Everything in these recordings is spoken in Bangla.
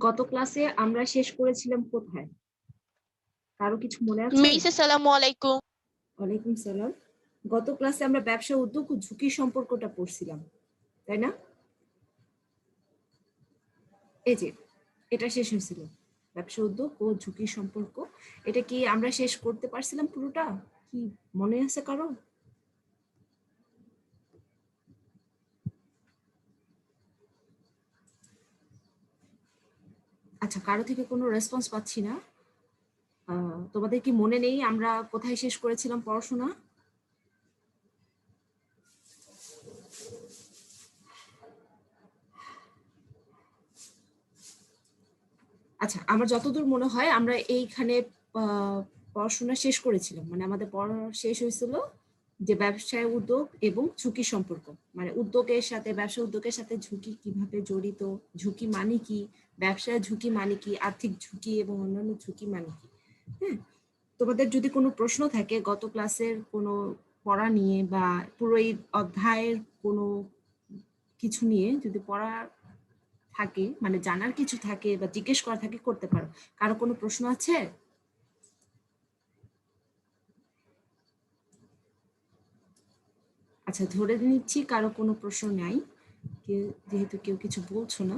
গত ক্লাসে আমরা শেষ করেছিলাম কোথায়? কারো কিছু মনে আছে? মিস আসসালামু আলাইকুম। ওয়ালাইকুম সালাম। গত ক্লাসে আমরা ব্যবসা উদ্যোগ ও ঝুঁকি সম্পর্কটা পড়ছিলাম, তাই না? এই যে এটা শেষ হয়েছিল, ব্যবসা উদ্যোগ ও ঝুঁকি সম্পর্ক। এটা কি আমরা শেষ করতে পারছিলাম পুরোটা? কি মনে আছে কারো? আচ্ছা, কারো থেকে কোনো রেসপন্স পাচ্ছি না। তোমাদের কি মনে নেই আমরা কোথায় শেষ করেছিলাম পড়াশোনা? আচ্ছা, আমার যতদূর মনে হয় আমরা এইখানে পড়াশোনা শেষ করেছিলাম, মানে আমাদের পড়া শেষ হয়েছিল যে ব্যবসায় উদ্যোগ এবং ঝুঁকি সম্পর্ক, মানে উদ্যোগের সাথে ব্যবসা উদ্যোগের সাথে ঝুঁকি কিভাবে জড়িত, ঝুঁকি মানে কি, ব্যবসায় ঝুঁকি মানে কি, আর্থিক ঝুঁকি এবং অন্যান্য ঝুঁকি মানে কি। হ্যাঁ, তোমাদের যদি কোনো প্রশ্ন থাকে গত ক্লাসের কোনো পড়া নিয়ে বা পুরো এই অধ্যায়ের কোনো কিছু নিয়ে যদি পড়া থাকে, মানে জানার কিছু থাকে বা জিজ্ঞেস করা থাকে, করতে পারো। কারো কোনো প্রশ্ন আছে? আচ্ছা, ধরে নিচ্ছি কারো কোনো প্রশ্ন নাই, যেহেতু কেউ কিছু বলছো না।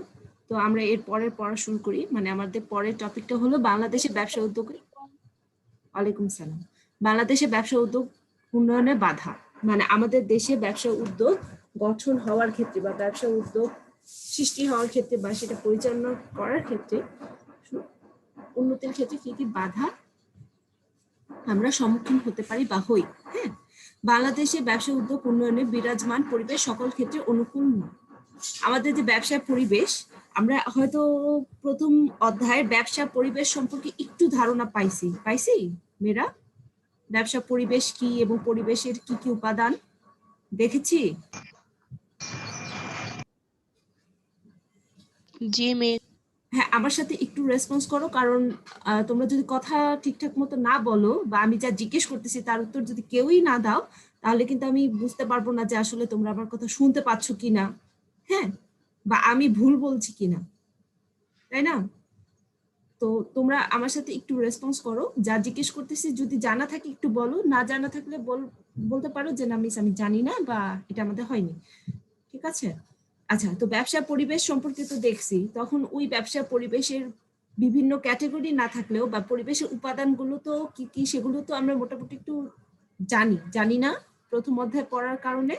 তো আমরা এর পরের পড়া শুরু করি, মানে আমাদের পরের টপিকটা হলো বাংলাদেশে ব্যবসা উদ্যোগ। ওয়ালাইকুম সালাম। বাংলাদেশে ব্যবসা উদ্যোগ উন্নয়নে বাধা, মানে আমাদের দেশে ব্যবসা উদ্যোগ গঠন হওয়ার ক্ষেত্রে বা ব্যবসা উদ্যোগ সৃষ্টি হওয়ার ক্ষেত্রে বা সেটা পরিচালনা করার ক্ষেত্রে, উন্নতির ক্ষেত্রে কি কি বাধা আমরা সম্মুখীন হতে পারি বা হই। হ্যাঁ, বাংলাদেশে ব্যবসা উদ্যোগ উন্নয়নে বিরাজমান পরিবেশ সকল ক্ষেত্রে অনুকূল নয়। আমাদের যে ব্যবসার পরিবেশ, আমরা হয়তো প্রথম অধ্যায়ের ব্যবসা পরিবেশ সম্পর্কে একটু ধারণা পাইছি মেয়েরা, ব্যবসা পরিবেশ কি এবং পরিবেশের কি কি উপাদান দেখেছি। জি মিস। হ্যাঁ, আমার সাথে একটু রেসপন্স করো, কারণ তোমরা যদি কথা ঠিকঠাক মতো না বলো বা আমি যা জিজ্ঞেস করতেছি তার উত্তর যদি কেউই না দাও, তাহলে কিন্তু আমি বুঝতে পারবো না যে আসলে তোমরা আমার কথা শুনতে পাচ্ছ কিনা, হ্যাঁ, বা আমি ভুল বলছি কিনা, তাই না? তো তোমরা আমার সাথে একটু রেসপন্স করো, যা জিজ্ঞেস করতেছি যদি জানা থাকে একটু বলো, না জানা থাকলে বলতে পারো যে না মিস আমি জানি না বা এটা আমাদের হয়নি, ঠিক আছে? আচ্ছা, তো ব্যবসা পরিবেশ সম্পর্কে তো দেখছি, তখন ওই ব্যবসা পরিবেশের বিভিন্ন ক্যাটাগরি না থাকলেও বা পরিবেশের উপাদানগুলো তো কি কি সেগুলো তো আমরা মোটামুটি একটু জানি না প্রথম অধ্যায় পড়ার কারণে।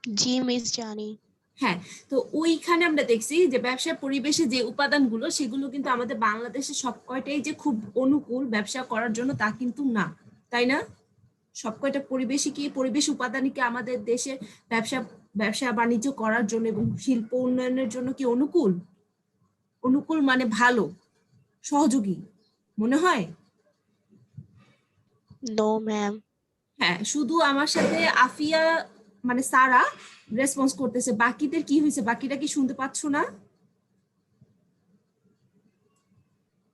জি মিস জানি। হ্যাঁ, তো ওইখানে আমরা দেখছি যে ব্যবসা পরিবেশে যে উপাদানগুলো সেগুলো কিন্তু আমাদের বাংলাদেশে সব কয়টাই যে খুব অনুকূল ব্যবসা করার জন্য তা কিন্তু না, তাই না? সব কয়টা পরিবেশই কি, পরিবেশ উপাদানই কি আমাদের দেশে ব্যবসা ব্যবসা বাণিজ্য করার জন্য এবং শিল্প উন্নয়নের জন্য কি অনুকূল? অনুকূল মানে ভালো, সহযোগী মনে হয়? No ma'am. হ্যাঁ, শুধু আমার সাথে আফিয়া মানে সারা রেসপন্স করতেছে, বাকিদের কি হয়েছে? বাকিটা কি শুনতে পাচ্ছ না?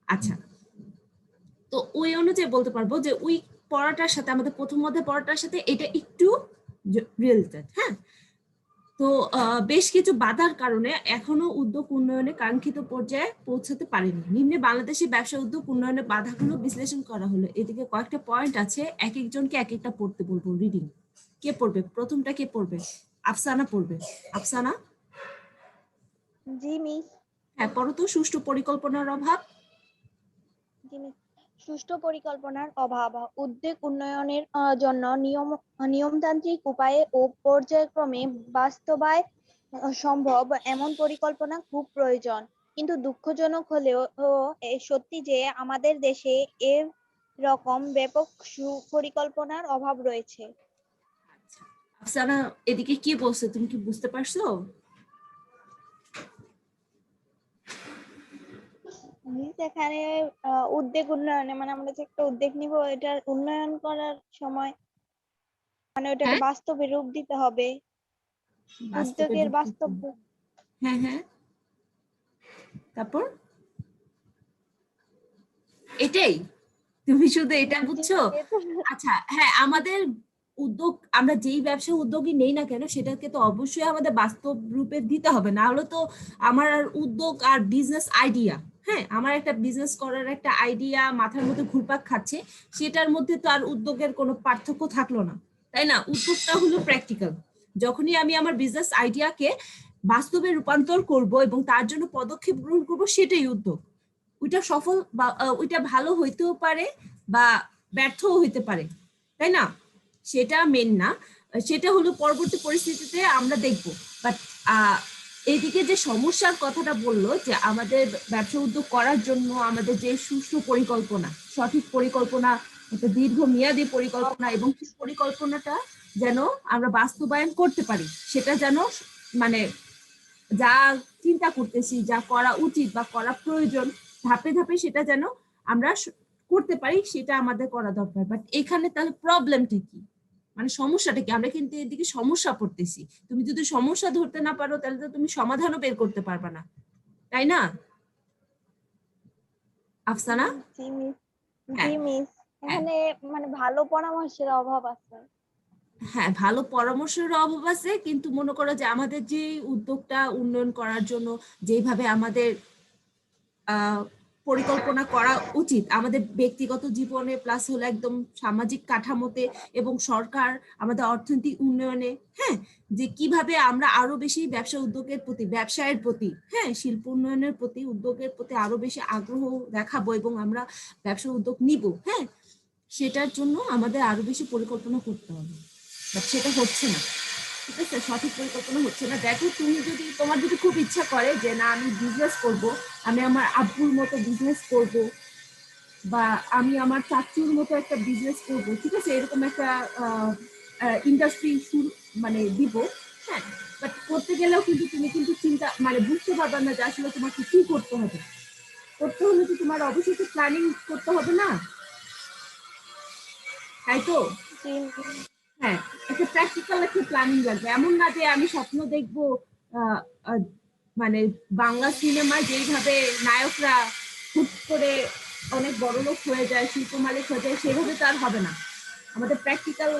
আচ্ছা, তো ওই অনুযায়ী বলতে পারবো যে ওই পড়াটার সাথে আমাদের প্রথম অধ্যায় পড়াটার সাথে এটা একটু রিলেটেড। হ্যাঁ, তো বেশ কিছু বাধার কারণে এখনো উদ্যোগ উন্নয়নে কাঙ্ক্ষিত পর্যায়ে পৌঁছাতে পারেনি। নিম্নে বাংলাদেশের ব্যবসা উদ্যোগ উন্নয়নের বাধাগুলো বিশ্লেষণ করা হলো। এদিকে কয়েকটা পয়েন্ট আছে, এক একজনকে এক একটা পড়তে বলবো। রিডিং কে পড়বে? প্রথমটা কে পড়বে? আফসানা পড়বে। আফসানা? জি মিস। হ্যাঁ, পড়ো তো। সুষ্ঠু পরিকল্পনার অভাব। জি মিস। সুষ্ঠু পরিকল্পনার অভাব উদ্যোগ উন্নয়নের জন্য নিয়মতান্ত্রিক উপায়ে ও পর্যায়ক্রমে বাস্তবায়ন সম্ভব এমন পরিকল্পনা খুব প্রয়োজন। কিন্তু দুঃখজনক হলেও সত্যি যে আমাদের দেশে এর রকম ব্যাপক সুপরিকল্পনার অভাব রয়েছে। আফসানা, এদিকে কি বলছে তুমি কি বুঝতে পারছো? এখানে উদ্যোগ উন্নয়নে মানে আমরা যে একটা উদ্যোগ নিব এটার উন্নয়ন করার সময় মানে ওটাকে হ্যাঁ, বাস্তবে রূপ দিতে হবে। বাস্তবে উদ্যোগের রূপ দিতে বাস্তব হবে। হ্যাঁ হ্যাঁ, তারপর এটাই, তুমি শুধু এটা বুঝছো? আচ্ছা, হ্যাঁ, আমাদের উদ্যোগ আমরা যেই ব্যবসা উদ্যোগই নেই না কেন সেটাকে তো অবশ্যই আমাদের বাস্তব রূপে দিতে হবে, না হলে তো আমার আর উদ্যোগ আর বিজনেস আইডিয়া, হ্যাঁ আমার একটা বিজনেস করার একটা আইডিয়া মাথার মধ্যে ঘুরপাক খাচ্ছে, সেটার মধ্যে তো আর উদ্যোগের কোনো পার্থক্য থাকলো না, তাই না? উদ্যোগটা হলো প্র্যাকটিক্যাল। যখনই আমি আমার বিজনেস আইডিয়াকে বাস্তবে রূপান্তর করব এবং তার জন্য পদক্ষেপ গ্রহণ করব, সেটাই উদ্যোগ। ওইটা সফল বা ওইটা ভালো হইতেও পারে বা ব্যর্থও হইতে পারে, তাই না? সেটা মেন না, সেটা হলো পরবর্তী পরিস্থিতিতে আমরা দেখব। বাট এইদিকে যে সমস্যার কথাটা বললো যে আমাদের ব্যবসা উদ্যোগ করার জন্য আমাদের যে সুষ্ঠু পরিকল্পনা, সঠিক পরিকল্পনা, একটা দীর্ঘমেয়াদী পরিকল্পনা, এবং সেই পরিকল্পনাটা যেন আমরা বাস্তবায়ন করতে পারি, সেটা যেন মানে যা চিন্তা করতেছি, যা করা উচিত বা করা প্রয়োজন, ধাপে ধাপে সেটা যেন আমরা করতে পারি, সেটা আমাদের করা দরকার। বাট এখানে তাহলে প্রবলেমটা কি, মানে সমস্যাটা কি? আমরা কিন্তু এদিকে সমস্যা পড়তেছি, তুমি যদি সমস্যা ধরতে না পারো তাহলে তো তুমি সমাধানও বের করতে পারবে না, তাই না আফসানা? জি মিস। হ্যাঁ। জি মিস, এখানে মানে ভালো পরামর্শের অভাব আছে। হ্যাঁ, ভালো পরামর্শের অভাব আছে, কিন্তু মনে করো যে আমাদের যে উদ্যোগটা উন্নয়ন করার জন্য যেভাবে আমাদের পরিকল্পনা করা উচিত আমাদের ব্যক্তিগত জীবনে, প্লাস হলো একদম সামাজিক কাঠামোতে এবং সরকার আমাদের অর্থনৈতিক উন্নয়নে, হ্যাঁ, যে কিভাবে আমরা আরো বেশি ব্যবসা উদ্যোগের প্রতি, ব্যবসায়ের প্রতি, হ্যাঁ শিল্প উন্নয়নের প্রতি, উদ্যোগের প্রতি আরো বেশি আগ্রহ দেখাবো এবং আমরা ব্যবসা উদ্যোগ নিব, হ্যাঁ সেটার জন্য আমাদের আরো বেশি পরিকল্পনা করতে হবে। বাট সেটা হচ্ছে না, ঠিক আছে, সঠিক পরিকল্পনা হচ্ছে না। দেখো তুমি যদি, তোমার যদি খুব ইচ্ছা করে যে না আমি বিজনেস করব, আমি আমার আব্বুর মতো বিজনেস করব, বা আমি আমার চাচুর মতো একটা বিজনেস করব, ঠিক আছে, এরকম একটা ইন্ডাস্ট্রি শুরু মানে দিব, হ্যাঁ, বাট করতে গেলেও কিন্তু তুমি কিন্তু চিন্তা মানে বুঝতে পারবে না যে আসলে তোমাকে কি করতে হবে। করতে হলে তো তোমার অবশ্যই তো প্ল্যানিং করতে হবে না, তাই তো? জি মিস। হ্যাঁ, একটা প্র্যাকটিক্যাল একটা প্ল্যানিং লাগবে। এমন না যে আমি স্বপ্ন দেখবো আহ, আহ, মানে বাংলা সিনেমায় যেইভাবে নায়করা হুট করে অনেক বড় লোক হয়ে যায়, শিল্প মালিক হয়ে যায়, সেভাবে তো আর হবে না। আমাদের প্র্যাকটিক্যাল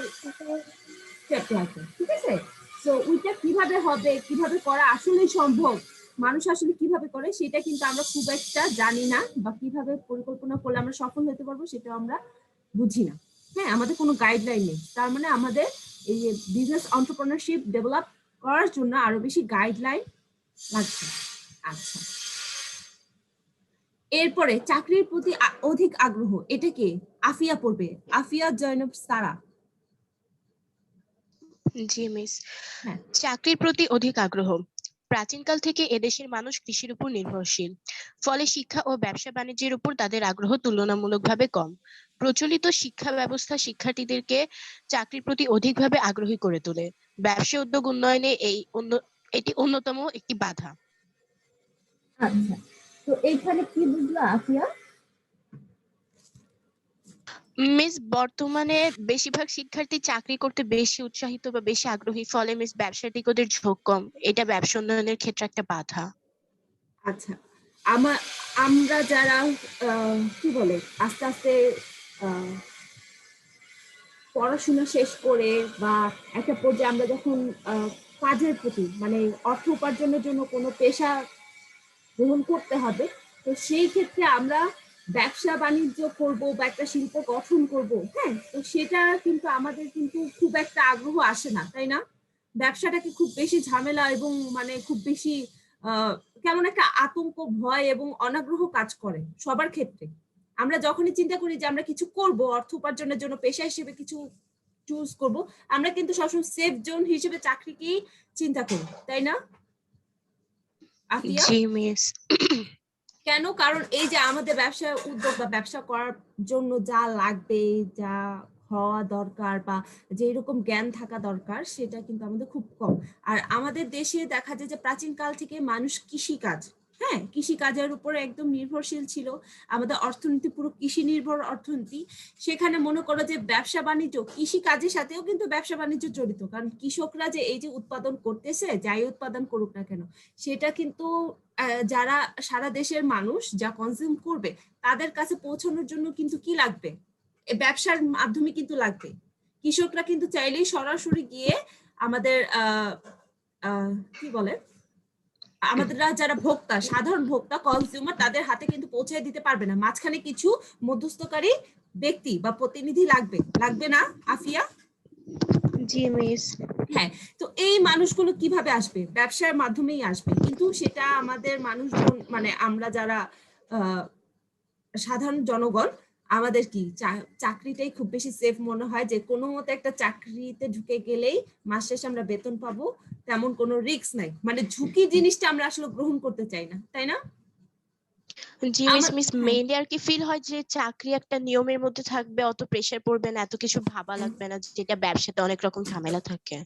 স্টেপ লাগবে, ঠিক আছে? তো ওইটা কিভাবে হবে, কিভাবে করা আসলেই সম্ভব, মানুষ আসলে কিভাবে করে সেটা কিন্তু আমরা খুব একটা জানি না, বা কিভাবে পরিকল্পনা করলে আমরা সফল হতে পারবো সেটা আমরা বুঝি না। হ্যাঁ, আমাদের কোনো গাইডলাইন নেই, তার মানে আমাদের এই বিজনেস এন্টারপ্রেনারশিপ ডেভেলপ করার জন্য আরো বেশি গাইডলাইন লাগছে। আচ্ছা, এরপরে চাকরির প্রতি অধিক আগ্রহ, এটা কি আফিয়া পড়বে? আফিয়া জয়নব সারা। জি মিস। হ্যাঁ। চাকরির প্রতি অধিক আগ্রহ। প্রাচীনকাল থেকে এদেশের মানুষ কৃষির উপর নির্ভরশীল। ফলে শিক্ষা ও ব্যবসা বাণিজ্যের উপর তাদের আগ্রহ তুলনামূলকভাবে কম। প্রচলিত শিক্ষা ব্যবস্থা শিক্ষার্থীদেরকে চাকরির প্রতি অধিকভাবে আগ্রহী করে তোলে। ব্যবসা উদ্যোগ উন্নয়নে এটি অন্যতম একটি বাধা। আচ্ছা, তো এইখানে কি বুঝলো আফিয়া? মিস, বর্তমানে বেশিরভাগ শিক্ষার্থী চাকরি করতে বেশি উৎসাহিত বা বেশি আগ্রহী, ফলে মিস ব্যবসার দিকে ওদের ঝোঁক কম। এটা ব্যবসা উন্নয়নের ক্ষেত্রে একটা বাধা। আচ্ছা, আমরা যারা কি বলে আস্তে আস্তে আহ, পড়াশোনা শেষ করে বা একটা পর্যায়ে আমরা যখন কাজের প্রতি মানে অর্থ উপার্জনের জন্য কোনো পেশা গ্রহণ করতে হবে, তো সেই ক্ষেত্রে আমরা ব্যবসা বাণিজ্য করব বা একটা শিল্প গঠন করব, হ্যাঁ, তো সেটা কিন্তু আমাদের কিন্তু খুব একটা আগ্রহ আসে না, তাই না? ব্যবসাটাকে খুব বেশি ঝামেলা এবং মানে খুব বেশি আহ কেমন একটা আতঙ্ক, ভয় এবং অনাগ্রহ কাজ করে সবার ক্ষেত্রে। আমরা যখনই চিন্তা করি যে আমরা কিছু করব, অর্থ উপার্জনের জন্য পেশা হিসেবে কিছু চুজ করব, আমরা কিন্তু সবসময় সেফ জোন হিসেবে চাকরিকেই চিন্তা করি, তাই না আফিয়া? জি মিস। কেন? কারণ এই যে আমাদের ব্যবসা উদ্যোগ বা ব্যবসা করার জন্য যা লাগবে, যা হওয়া দরকার বা যে এরকম জ্ঞান থাকা দরকার, সেটা কিন্তু আমাদের খুব কম। আর আমাদের দেশে দেখা যায় যে প্রাচীন কাল থেকে মানুষ কৃষিকাজ, হ্যাঁ কৃষি কাজের উপরে একদম নির্ভরশীল ছিল। আমাদের অর্থনীতি পুরো কৃষি নির্ভর অর্থনীতি। সেখানে মনে করো যে ব্যবসা বাণিজ্য, কৃষি কাজের সাথেও কিন্তু ব্যবসা বাণিজ্য জড়িত, কারণ কৃষকরা যে এই যে উৎপাদন করতেছে, যাই উৎপাদন করুক না কেন, সেটা কিন্তু যারা সারা দেশের মানুষ যা কনজিউম করবে তাদের কাছে পৌঁছানোর জন্য কিন্তু কি লাগবে, ব্যবসার মাধ্যমে কিন্তু লাগবে। কৃষকরা কিন্তু চাইলেই সরাসরি গিয়ে আমাদের কি বলে আমাদের যারা ভোক্তা, সাধারণ ভোক্তা, কনজিউমার, তাদের হাতে কিন্তু পৌঁছে দিতে পারবে না। মাঝখানে কিছু মধ্যস্থকারী ব্যক্তি বা প্রতিনিধি লাগবে না আফিয়া? জি মিস। হ্যাঁ, তো এই মানুষগুলো কিভাবে আসবে? ব্যবসার মাধ্যমেই আসবে, কিন্তু সেটা আমাদের মানুষজন মানে আমরা যারা সাধারণ জনগণ, আমাদের কি চাকরিটাই খুব বেশি সেফ মনে হয়, যে কোনো মতে একটা চাকরিতে ঢুকে গেলেই মাস শেষে আমরা বেতন পাবো, তেমন কোনো রিস্ক নাই। মানে ঝুঁকি জিনিসটা আমরা আসলে গ্রহণ করতে চাই না, তাই না? জি মিস মেইনলি আর কি ফিল হয় যে চাকরি একটা নিয়মের মধ্যে থাকবে, অত প্রেসার পড়বে না, এত কিছু ভাবা লাগবে না, যেটা ব্যবসাতে অনেক রকম ঝামেলা থাকে।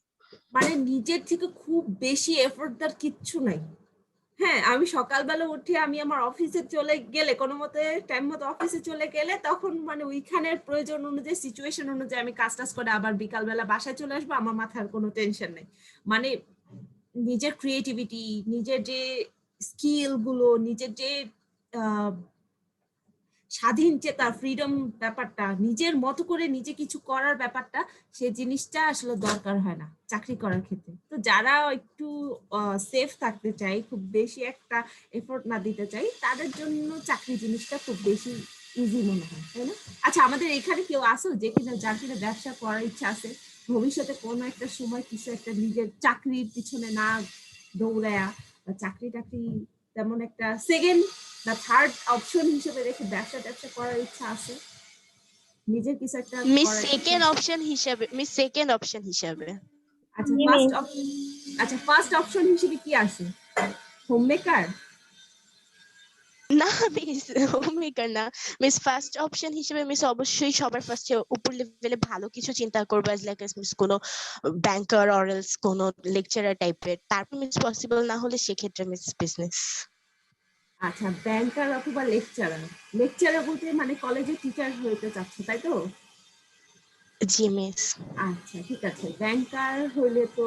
মানে নিজের থেকে খুব বেশি এফোর্ট দেওয়ার কিচ্ছু নাই। হ্যাঁ, আমি সকালবেলা উঠে আমি আমার অফিসে চলে গেলে, কোনো মতে টাইম মতো অফিসে চলে গেলে, তখন মানে ওইখানের প্রয়োজন অনুযায়ী, সিচুয়েশন অনুযায়ী আমি কাজ টাজ করে আবার বিকালবেলা বাসায় চলে আসবো, আমার মাথার কোনো টেনশন নেই। মানে নিজের ক্রিয়েটিভিটি, নিজের যে স্কিল গুলো, নিজের যে স্বাধীন চেতা, ফ্রিডম ব্যাপারটা, নিজের মতো করে নিজে কিছু করার ব্যাপারটা, সেই জিনিসটা আসলে দরকার হয় না চাকরি করার ক্ষেত্রে। তো যারা একটু সেফ থাকতে চাই, খুব বেশি একটা এফোর্ট না দিতে চাই, তাদের জন্য চাকরি জিনিসটা খুব বেশি ইজি মনে হয়, তাই না? আচ্ছা, আমাদের এখানে কেউ আসো যে কিনা, যার কিনা ব্যবসা করার ইচ্ছা আছে, ভবিষ্যতে কোনো একটা সময় কিছু একটা নিজের চাকরির পিছনে না দৌড়ায়া, বা চাকরি টাকরি তেমন একটা সেকেন্ড বা থার্ড অপশন হিসেবে রেখে ব্যবসা করার ইচ্ছা আছে, নিজের কিছু একটা মিস করার ইচ্ছা? সেকেন্ড অপশন হিসাবে আচ্ছা, জি ফার্স্ট মিস। অপশন। আচ্ছা, ফার্স্ট অপশন হিসেবে কি আছে? Home maker? না মিস, হোমমেকার না মিস। ফার্স্ট অপশন হিসেবে মিস অবশ্যই সবার ফার্স্টে উপর লেভেলে ভালো কিছু চিন্তা করবো, অ্যাজ লাইক মিস কোনো ব্যাংকার অর এলস কোনো লেকচারার টাইপের। তারপর মিস পসিবল না হলে সেক্ষেত্রে মিস বিজনেস। আচ্ছা, ব্যাংকার অথবা লেকচারার। লেকচারার বলতে মানে কলেজে টিচার হইতে চাচ্ছ, তাই তো? জি মিস। আচ্ছা, ঠিক আছে। ব্যাংকার হইলে তো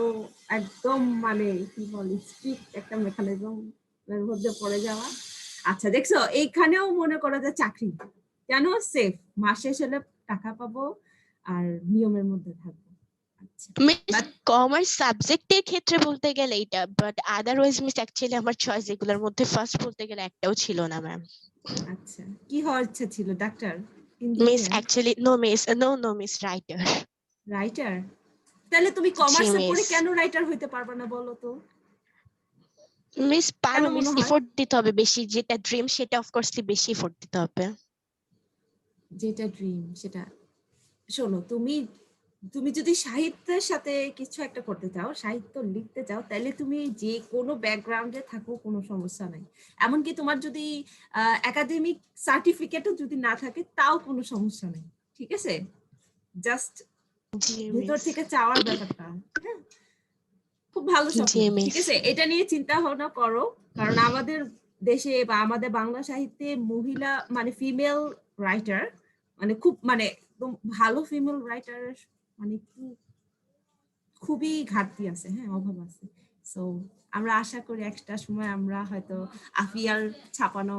একদম মানে কি বলে, স্ট্রিক্ট একটা মেকানিজম এর মধ্যে পড়ে যাওয়া। আচ্ছা, দেখছো, এইখানেও মনে করা যায় চাকরি কেন সেফ, মাস শেষ হলে টাকা পাবো আর নিয়মের মধ্যে থাকবো। আচ্ছা, মিস বাট কমার্স সাবজেক্টের ক্ষেত্রে বলতে গেলে এটা, বাট আদারওয়াইজ মিস অ্যাকচুয়ালি আমার চয়েস এগুলোর মধ্যে ফার্স্ট বলতে গেলে একটাও ছিল না ম্যাম। আচ্ছা, কি হওয়ার ইচ্ছা ছিল? Doctor, miss engineer, actually no miss writer. Writer? তাহলে তুমি জি কমার্সে পড়ে মিস। কেন রাইটার হইতে পারবে না বলো তো? মিস কেন পারো মিস, মনে হয়? এফোর্ট দিতে হবে বেশি, যেটা ড্রিম সেটা অফকোর্সলি বেশি এফোর্ট দিতে হবে। যেটা ড্রিম সেটা, শোনো, তুমি তুমি যদি সাহিত্যের সাথে কিছু একটা করতে চাও, সাহিত্য লিখতে চাও, তাহলে তুমি যে কোনো ব্যাকগ্রাউন্ডে থাকো, কোনো সমস্যা নাই। এমনকি তোমার যদি একাডেমিক সার্টিফিকেটও যদি না থাকে, তাও কোনো সমস্যা নেই, ঠিক আছে? জাস্ট জি ভেতর মিস। থেকে চাওয়ার ব্যাপারটা। হ্যাঁ, খুব ভালো স্বপ্ন, জি ঠিক মিস। আছে, এটা নিয়ে চিন্তা ভাবনা করো। কারণ আমাদের দেশে বা আমাদের বাংলা সাহিত্যে মহিলা মানে ফিমেল রাইটার, মানে খুব মানে একদম ভালো ফিমেল রাইটার মানে খুবই ঘাটতি আছে, হ্যাঁ, অভাব আছে। সো আমরা আশা করি একটা সময় আমরা হয়তো আফিয়ার ছাপানো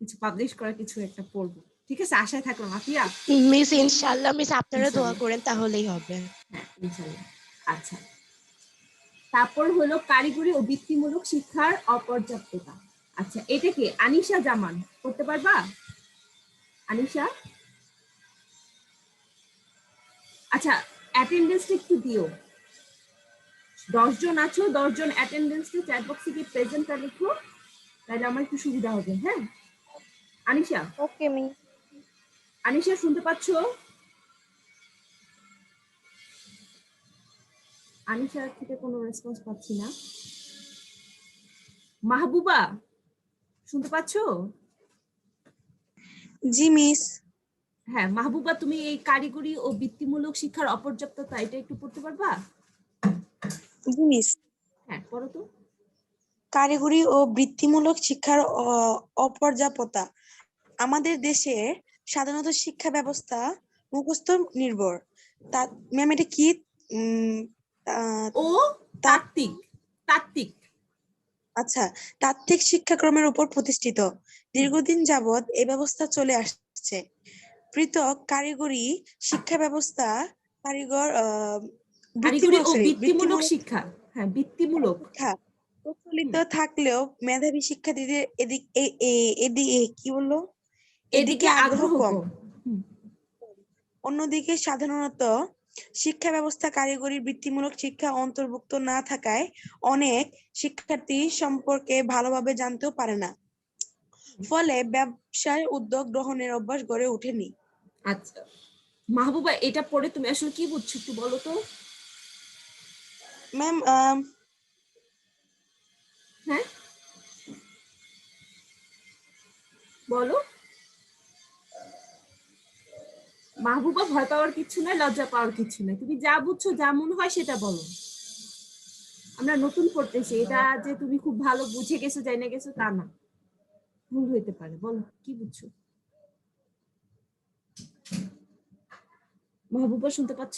কিছু পাবলিশ করা কিছু একটা পড়বো, ঠিক আছে? আশায় থাকলাম আফিয়া। মিস ইনশাআল্লাহ মিস, আপনারা দোয়া ইনশাল্লাহ, করেন তাহলেই হবে। হ্যাঁ, ইনশাল্লাহ। আচ্ছা, তারপর হলো কারিগরি ও বৃত্তিমূলক শিক্ষার অপর্যাপ্ততা। আচ্ছা, এটা কি আনিশা জামান করতে পারবা? আনিশা, আচ্ছা, অ্যাটেন্ডেন্সটা একটু দিও। 10 জন আছো, 10 জন অ্যাটেন্ডেন্সটা চ্যাট বক্সে কি প্রেজেন্টটা লিখো, তাহলে আমার একটু সুবিধা হবে। হ্যাঁ, আনিশা, ওকে মিস। আনিশা শুনতে পাচ্ছ? আনিশার থেকে কোনো রেসপন্স পাচ্ছি না। মাহবুবা, শুনতে পাচ্ছ? জি মিস। হ্যাঁ, মাহবুবা, তুমি এই কারিগরি ও বৃত্তিমূলক শিক্ষার অপর্যাপ্ততা এটা একটু পড়তে পারবা? জি মিস। হ্যাঁ, পড়ো তো। কারিগরি ও বৃত্তিমূলক শিক্ষার অপর্যাপ্ততা। আমাদের দেশে সাধারণত শিক্ষা ব্যবস্থা মুখস্থ নির্ভর। তা ম্যাম এটা কি? উম, আহ, ও তা- তাত্ত্বিক, তাত্ত্বিক। আচ্ছা, তাত্ত্বিক শিক্ষাক্রমের উপর প্রতিষ্ঠিত। দীর্ঘদিন যাবৎ এই ব্যবস্থা চলে আসছে। পৃথক কারিগরি শিক্ষা ব্যবস্থা কারিগর কারিগরি ও বৃত্তিমূলক বৃত্তিমূলক শিক্ষা, হ্যাঁ বৃত্তিমূলক। শিক্ষা প্রচলিত থাকলেও মেধাবী শিক্ষার্থীদের এদিকে কি বললো এদিকে আগ্রহ কম। হুম, অন্যদিকে সাধারণত শিক্ষা ব্যবস্থা কারিগরি বৃত্তিমূলক শিক্ষা অন্তর্ভুক্ত না থাকায় অনেক শিক্ষার্থী সম্পর্কে ভালোভাবে জানতেও পারে না, ফলে ব্যবসায় উদ্যোগ গ্রহণের অভ্যাস গড়ে ওঠেনি। আচ্ছা মাহবুবা, এটা পড়ে তুমি আসলে কি বুঝছো একটু বলো তো। ম্যাম হ্যাঁ বলো। মাহবুবা, ভয় পাওয়ার কিছু নাই, লজ্জা পাওয়ার কিছু নাই, তুমি যা বুঝছো যা মনে হয় সেটা বলো। আমরা নতুন পড়তেছি, এটা যে তুমি খুব ভালো বুঝে গেছো যাই না গেছো তা না, ভুল হইতে পারে। বলো কি বুঝছো। মাহবুবা শুনতে পাচ্ছ?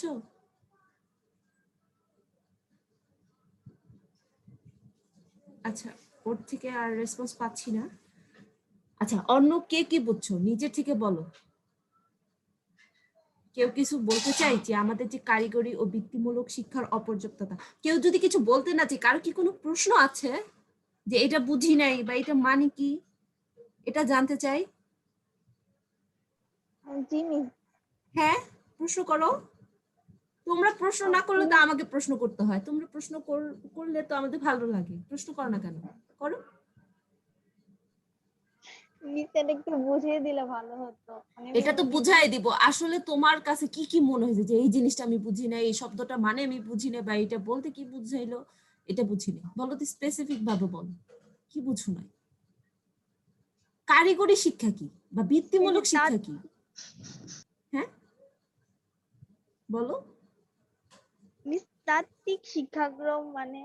আচ্ছা, ওর থেকে আর রেসপন্স পাচ্ছি না। আচ্ছা, অন্য কে কি বুঝছো নিজের থেকে বলো। কেউ কিছু বলতে চাই যে আমাদের যে কারিগরি ও বৃত্তিমূলক শিক্ষার অপর্যাপ্ততা, কেউ যদি কিছু বলতে না চায়, কারো কি কোনো প্রশ্ন আছে যে এটা বুঝি নাই বা এটা মানে কি, এটা জানতে চাই। জি মিস। হ্যাঁ প্রশ্ন করো। তোমরা প্রশ্ন না করলে তো আমাকে প্রশ্ন করতে হয়, তোমরা প্রশ্ন করলে তো আমাদের ভালো লাগে। প্রশ্ন করো না কেন, করো। মিস এটা একটু বুঝিয়ে দিলে ভালো হতো। আমি এটা তো বুঝি না। বুঝাই দিব। আসলে তোমার কাছে কি কি মনে হয়েছে যে এই জিনিসটা আমি বুঝি না, এই শব্দটা মানে আমি বুঝি না, বা এটা বলতে কি বুঝাইলো এটা বুঝি না। বলো তো স্পেসিফিক ভাবে বলো কি বুঝো না। কারিগরি শিক্ষা কি বা এই যে বৃত্তিমূলক শিক্ষা কি? হ্যাঁ বলো। মিস তাত্ত্বিক শিক্ষাক্রম মানে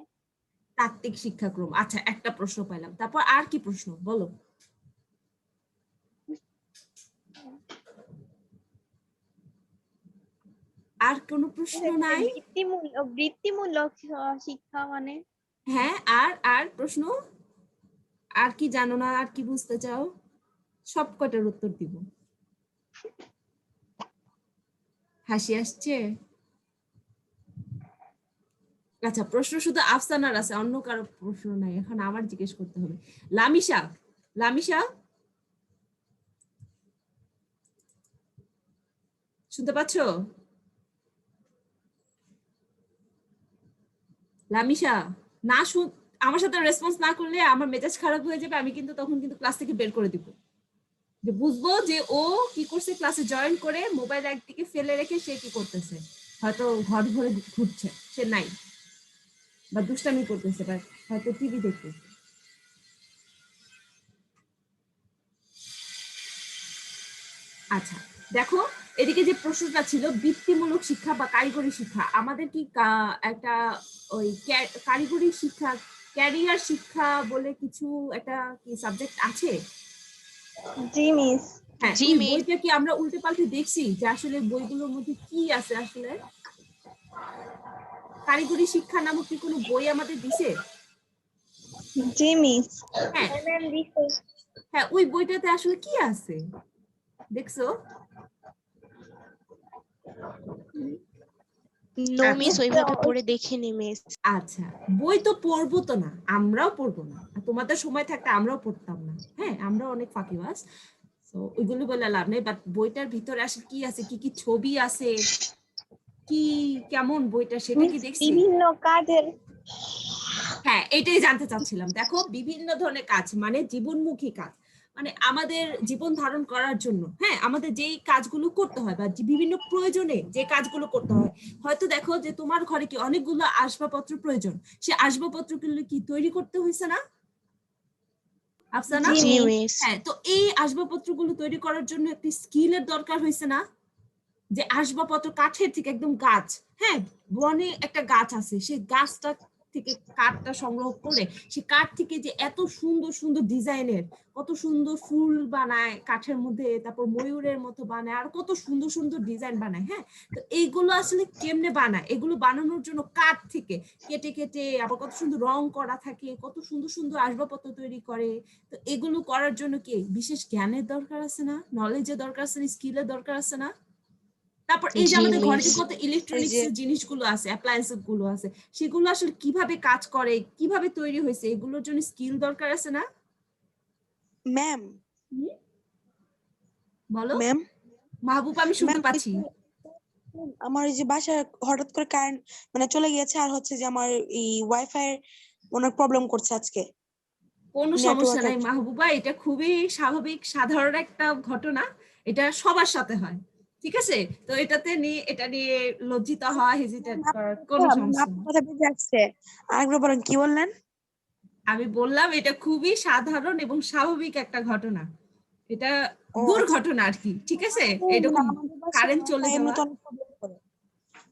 তাত্ত্বিক শিক্ষাক্রম, আচ্ছা একটা প্রশ্ন পাইলাম, তারপর আর কি প্রশ্ন বলো। আর কোনো প্রশ্ন নাই? বৃত্তিমূলক শিক্ষা মানে হ্যাঁ আর প্রশ্ন, আর কি জানো না, আর কি বুঝতে চাও? সব কটার উত্তর দিব। হাসি আসছে? আচ্ছা, প্রশ্ন শুধু আফসানার আছে, অন্য কারো প্রশ্ন নাই, এখন আমার জিজ্ঞেস করতে হবে। লামিশা, লামিশা শুনতে পাচ্ছ? লামিশা, না আমার সাথে রেসপন্স না করলে আমার মেজাজ খারাপ হয়ে যাবে, আমি কিন্তু তখন কিন্তু ক্লাস থেকে বের করে দিব। যে বুঝবো যে ও কি করছে, ক্লাসে জয়েন করে মোবাইল একদিকে ফেলে রেখে সে কি করতেছে, হয়তো ঘর ঘরে ঘুরছে, সে নাই, বা দুষ্টামি করতেছে, বা হয়তো টিভি দেখতেছে। আচ্ছা দেখো, এদিকে যে প্রশ্নটা ছিল বৃত্তিমূলক শিক্ষা বা কারিগরি শিক্ষা, আমাদের কি একটা ওই কারিগরি শিক্ষা, ক্যারিয়ার শিক্ষা বলে কিছু একটা কি সাবজেক্ট আছে? জি মিস। হ্যাঁ, জি ওই মিস। বইটা কি আমরা উল্টে পাল্টে দেখছি যে আসলে বইগুলোর মধ্যে কি আছে আসলে? কারিগরি শিক্ষা নামক কি কোনো বই আমাদের দিছে? জি মিস। হ্যাঁ ম্যাম দিছে। হ্যাঁ, ওই বইটাতে আসলে কি আছে দেখছো? নো আচ্ছা মিস, ওইভাবে পড়ে দেখিনি মিস। আচ্ছা, বই তো পড়বো তো না, আমরাও পড়বো না, আর তোমাদের সময় থাকতে আমরাও পড়তাম না। হ্যাঁ, আমরা অনেক ফাঁকিবাজ, তো ওইগুলো বলে লাভ নেই। বাট বইটার ভিতরে আসলে কি আছে, কি কি ছবি আছে, কি কেমন বইটা সেটা কি মিস দেখছি? বিভিন্ন কাজের হ্যাঁ, এটাই জানতে চাচ্ছিলাম। দেখো, বিভিন্ন ধরনের কাজ মানে জীবনমুখী কাজ, মানে আমাদের জীবন ধারণ করার জন্য, হ্যাঁ আমাদের যেই কাজগুলো করতে হয় বা বিভিন্ন প্রয়োজনে যে কাজগুলো করতে হয়, হয়তো দেখো যে তোমার ঘরে কি অনেকগুলো আসবাবপত্র প্রয়োজন, সে আসবাবপত্রগুলো কি তৈরি করতে হয়েছে না আফসানা? জি জি মিস। মিস। হ্যাঁ, তো এই আসবাবপত্রগুলো তৈরি করার জন্য একটি স্কিলের দরকার হয়েছে না? যে আসবাবপত্র কাঠের থেকে একদম গাছ, হ্যাঁ বনে একটা গাছ আছে, সেই গাছটা থেকে কাঠটা সংগ্রহ করে সে কাঠ থেকে যে এত সুন্দর সুন্দর ডিজাইনের, কত সুন্দর ফুল বানায় কাঠের মধ্যে, তারপর ময়ূরের মতো বানায়, আর কত সুন্দর সুন্দর ডিজাইন বানায়। হ্যাঁ, তো এইগুলো আসলে কেমনে বানায়, এগুলো বানানোর জন্য কাঠ থেকে কেটে কেটে আবার কত সুন্দর রং করা থাকে, কত সুন্দর সুন্দর আসবাবপত্র তৈরি করে। তো এগুলো করার জন্য কি বিশেষ জ্ঞানের দরকার আছে না, নলেজের দরকার আছে না, স্কিলের দরকার আছে না? তারপর এই যে জি আমাদের ঘরে যে মিস। কত ইলেকট্রনিক্স এর জিনিসগুলো আছে, অ্যাপ্লায়েন্সেস গুলো আছে, সেগুলো আসলে কিভাবে কাজ করে, কিভাবে তৈরি হয়েছে, এগুলোর জন্য স্কিল দরকার আছে না? ম্যাম বলো ম্যাম মাহবুব, আমি শুনতে ম্যাম পাচ্ছি। আমার এই যে বাসায় হঠাৎ করে কারেন্ট মানে চলে গিয়েছে, আর হচ্ছে যে আমার এই ওয়াইফাই অনেক প্রবলেম করছে আজকে, কোনো সমস্যা নেটওয়ার্কের। নাই মাহবুবা, এটা খুবই স্বাভাবিক সাধারণ একটা ঘটনা, এটা সবার সাথে হয়, ঠিক আছে? তো এটা নিয়ে লজ্জিত হওয়া, হেজিটেট করার কোনো সমস্যা আপনার নেই। কথা বেঁচে আসছে, আরেকবার বলেন কি বললেন? আমি বললাম এটা খুবই সাধারণ এবং স্বাভাবিক একটা ঘটনা, এটা ও আচ্ছা। দুর্ঘটনা আর কি, ঠিক আছে? মানে এরকম আমাদের বাসায় কারেন্ট চলে ওয়াইফাই যাওয়া, এমনিতে অনেক প্রবলেম করে,